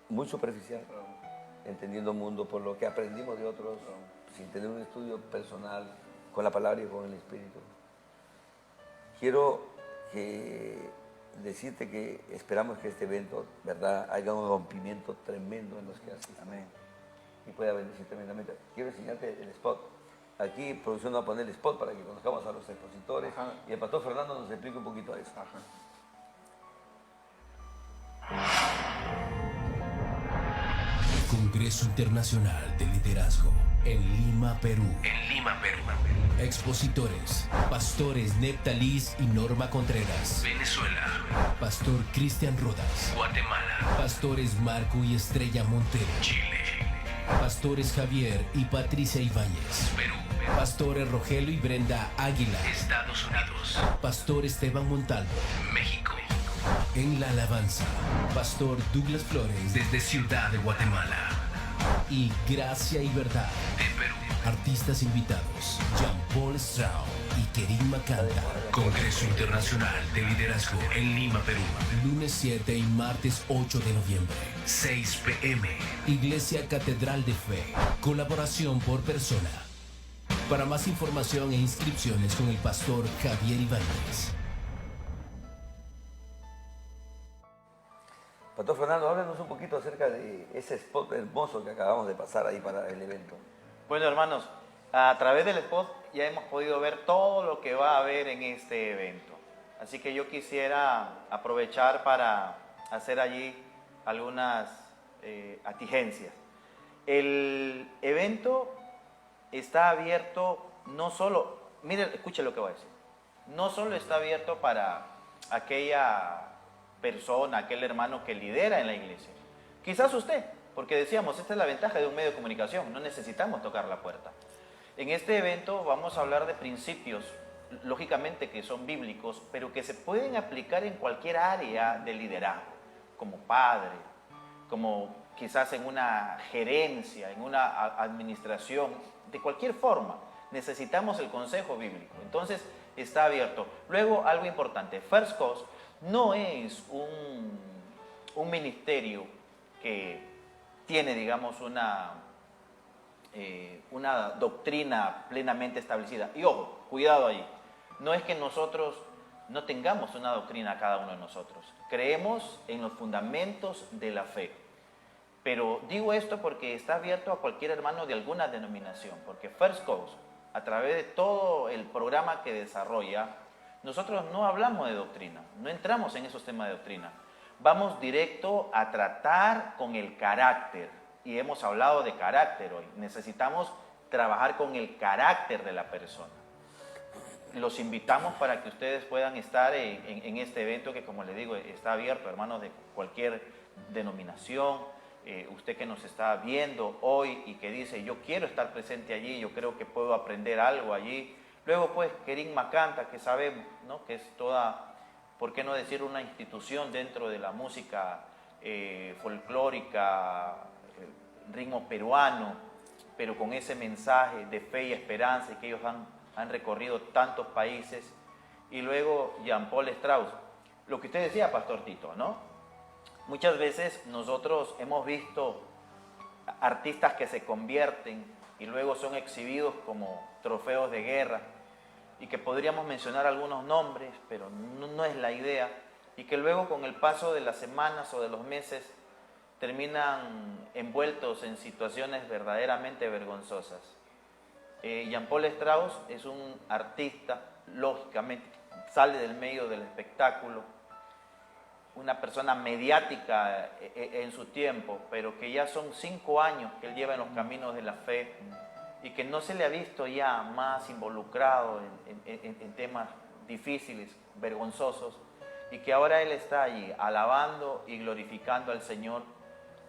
muy superficial, entendiendo el mundo por lo que aprendimos de otros, sin tener un estudio personal con la palabra y con el Espíritu. Quiero decirte que esperamos que este evento, ¿verdad?, haya un rompimiento tremendo en los que asisten. Amén. Y pueda bendecir tremendamente. Quiero enseñarte el spot. Aquí producción va a poner el spot para que conozcamos a los expositores. Ajá. Y el pastor Fernando nos explique un poquito de eso. Ajá. Congreso Internacional de Liderazgo en Lima, Perú. Expositores: Pastores Neptalís y Norma Contreras, Venezuela. Pastor Cristian Rodas, Guatemala. Pastores Marco y Estrella Montero, Chile. Pastores Javier y Patricia Ibáñez, Perú. Pastores Rogelio y Brenda Águila, Estados Unidos. Pastor Esteban Montalvo, México. En la alabanza, Pastor Douglas Flores desde Ciudad de Guatemala. Y Gracia y Verdad de Perú. Artistas invitados: Jean-Paul Strauss y Kerim Macanta. Congreso Internacional de Liderazgo en Lima, Perú. Lunes 7 y martes 8 de noviembre, 6 p.m. Iglesia Catedral de Fe. Colaboración por persona. Para más información e inscripciones con el pastor Javier Ibáñez. Pastor Fernando, háblanos un poquito acerca de ese spot hermoso que acabamos de pasar ahí para el evento. Bueno, hermanos, a través del spot ya hemos podido ver todo lo que va a haber en este evento. Así que yo quisiera aprovechar para hacer allí algunas atigencias. El evento está abierto no solo, miren, escuchen lo que voy a decir, no solo está abierto para aquella persona, aquel hermano que lidera en la iglesia. Quizás usted, porque decíamos, esta es la ventaja de un medio de comunicación, no necesitamos tocar la puerta. En este evento vamos a hablar de principios, lógicamente que son bíblicos, pero que se pueden aplicar en cualquier área de liderazgo, como padre, como quizás en una gerencia, en una administración, de cualquier forma. Necesitamos el consejo bíblico. Entonces, está abierto. Luego, algo importante, First Coast no es un ministerio que tiene, digamos, una doctrina plenamente establecida. Y ojo, cuidado ahí. No es que nosotros no tengamos una doctrina cada uno de nosotros. Creemos en los fundamentos de la fe. Pero digo esto porque está abierto a cualquier hermano de alguna denominación. Porque First Coast, a través de todo el programa que desarrolla, nosotros no hablamos de doctrina, no entramos en esos temas de doctrina. Vamos directo a tratar con el carácter. Y hemos hablado de carácter hoy. Necesitamos trabajar con el carácter de la persona. Los invitamos para que ustedes puedan estar en este evento que, como les digo, está abierto, hermanos de cualquier denominación. Usted que nos está viendo hoy y que dice, yo quiero estar presente allí, yo creo que puedo aprender algo allí. Luego pues Kerin Macanta, que sabemos, ¿no?, que es toda, ¿por qué no decir una institución dentro de la música folclórica, ritmo peruano, pero con ese mensaje de fe y esperanza, y que ellos han recorrido tantos países. Y luego Jean-Paul Strauss. Lo que usted decía, Pastor Tito, ¿no? Muchas veces nosotros hemos visto artistas que se convierten y luego son exhibidos como trofeos de guerra, y que podríamos mencionar algunos nombres, pero no es la idea, y que luego con el paso de las semanas o de los meses terminan envueltos en situaciones verdaderamente vergonzosas. Jean-Paul Strauss es un artista, lógicamente, sale del medio del espectáculo, una persona mediática en su tiempo, pero que ya son 5 años que él lleva en los caminos de la fe, y que no se le ha visto ya más involucrado en temas difíciles, vergonzosos, y que ahora él está allí alabando y glorificando al Señor,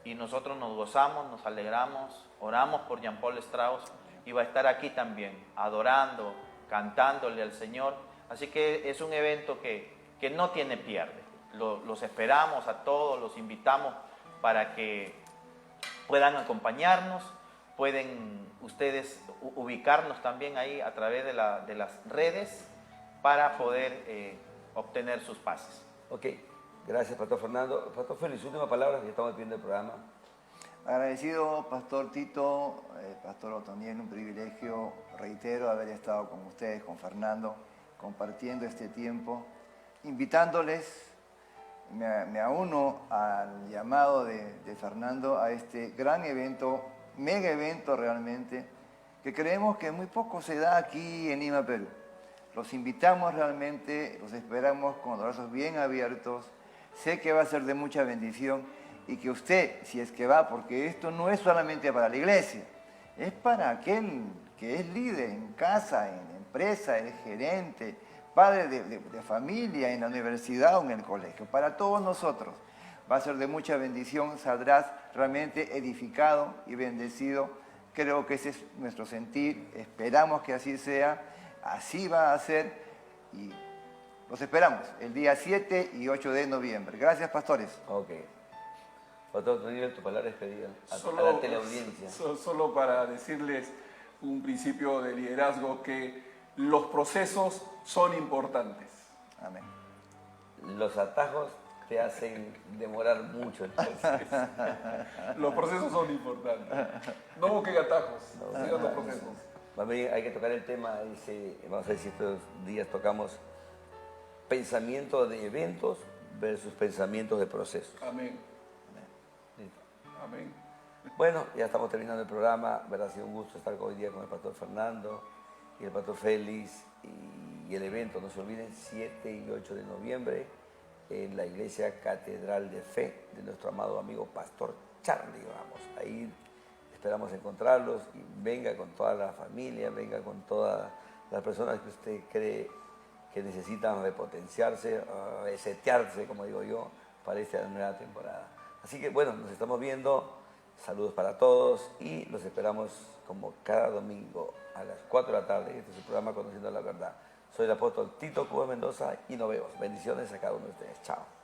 y nosotros nos gozamos, nos alegramos, oramos por Jean-Paul Strauss, y va a estar aquí también, adorando, cantándole al Señor. Así que es un evento que no tiene pierde. Los esperamos a todos, los invitamos para que puedan acompañarnos. Pueden ustedes ubicarnos también ahí a través de las redes para poder obtener sus pases. Ok, gracias, Pastor Fernando. Pastor Félix, última palabra, que estamos viendo el programa. Agradecido, Pastor Tito, Pastor Otoniel, un privilegio, reitero, haber estado con ustedes, con Fernando, compartiendo este tiempo, invitándoles. Me uno al llamado de Fernando a este gran evento, mega evento realmente, que creemos que muy poco se da aquí en Lima, Perú. Los invitamos realmente, los esperamos con los brazos bien abiertos. Sé que va a ser de mucha bendición, y que usted, si es que va, porque esto no es solamente para la iglesia, es para aquel que es líder en casa, en empresa, es gerente, padre de familia, en la universidad o en el colegio. Para todos nosotros va a ser de mucha bendición, saldrás realmente edificado y bendecido. Creo que ese es nuestro sentir, esperamos que así sea, así va a ser, y los esperamos el día 7 y 8 de noviembre. Gracias, pastores. Ok. Pastor Otoniel, tu palabra despedida a la teleaudiencia. Solo para decirles un principio de liderazgo, que los procesos son importantes. Amén. Los atajos te hacen demorar mucho el proceso. Los procesos son importantes. No busquen atajos, sigan los procesos. También hay que tocar el tema, vamos a ver si estos días tocamos pensamiento de eventos versus pensamientos de procesos. Amén. Listo. Amén. Bueno, ya estamos terminando el programa. Ha sido un gusto estar hoy día con el Pastor Fernando y el Pastor Félix, y el evento, no se olviden, 7 y 8 de noviembre en la Iglesia Catedral de Fe de nuestro amado amigo Pastor Charlie Ramos. Ahí esperamos encontrarlos, y venga con toda la familia, venga con todas las personas que usted cree que necesitan repotenciarse, resetearse, como digo yo, para esta nueva temporada. Así que bueno, nos estamos viendo. Saludos para todos, y los esperamos como cada domingo a las 4 de la tarde. Este es el programa Conociendo la Verdad. Soy el apóstol Tito Cuba Mendoza, y nos vemos. Bendiciones a cada uno de ustedes. Chao.